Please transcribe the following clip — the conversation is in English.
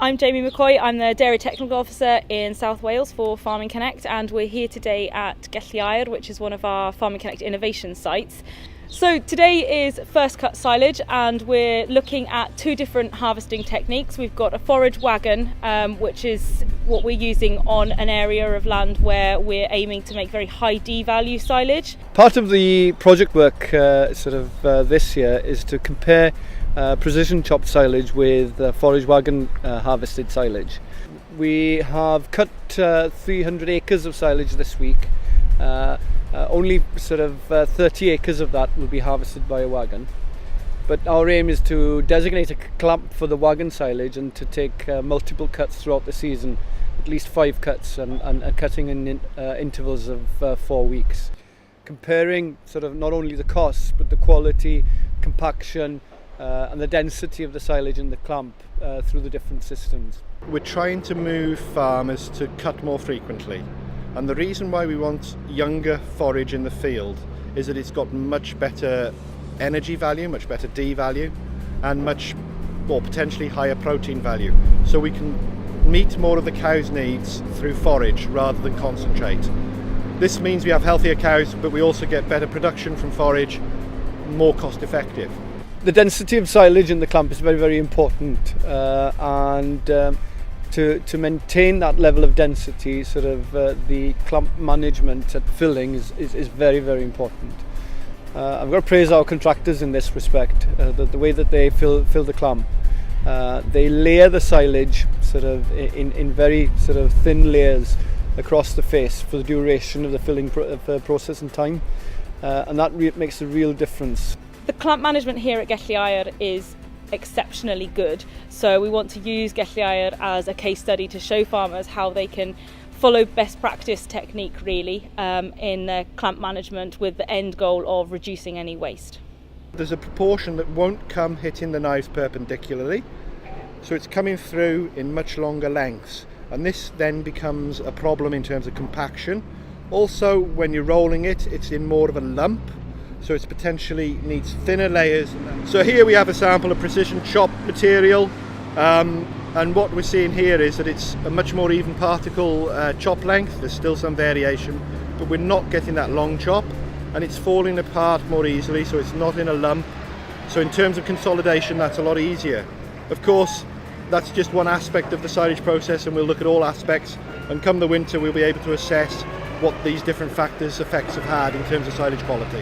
I'm Jamie McCoy. I'm the Dairy Technical Officer in South Wales for Farming Connect, and we're here today at Gelli, which is one of our Farming Connect innovation sites. So today is first cut silage, and we're looking at two different harvesting techniques. We've got a forage wagon, which is what we're using on an area of land where we're aiming to make very high D value silage. Part of the project work this year is to compare precision chopped silage with forage wagon harvested silage. We have cut 300 acres of silage this week. Only 30 acres of that will be harvested by a wagon. But our aim is to designate a clamp for the wagon silage and to take multiple cuts throughout the season, at least 5 cuts and cutting in intervals of 4 weeks. Comparing not only the costs but the quality, compaction and the density of the silage in the clamp through the different systems. We're trying to move farmers to cut more frequently, and the reason why we want younger forage in the field is that it's got much better energy value, much better D value, and much more potentially higher protein value. So we can meet more of the cow's needs through forage rather than concentrate. This means we have healthier cows, but we also get better production from forage, more cost effective. The density of silage in the clamp is very, very important, and to maintain that level of density, the clamp management at filling is very, very important. I've got to praise our contractors in this respect, the way that they fill the clamp. They layer the silage in very thin layers across the face for the duration of the filling process and time, and that makes a real difference. The clamp management here at Gelli is exceptionally good, so we want to use Gelli as a case study to show farmers how they can follow best practice technique really in their clamp management, with the end goal of reducing any waste. There's a proportion that won't come hitting the knives perpendicularly, so it's coming through in much longer lengths, and this then becomes a problem in terms of compaction. Also, when you're rolling it, it's in more of a lump, so it potentially needs thinner layers. So here we have a sample of precision chopped material, and what we're seeing here is that it's a much more even particle chop length. There's still some variation, but we're not getting that long chop, and it's falling apart more easily, so it's not in a lump. So in terms of consolidation, that's a lot easier. Of course, that's just one aspect of the silage process, and we'll look at all aspects, and come the winter we'll be able to assess what these different effects have had in terms of silage quality.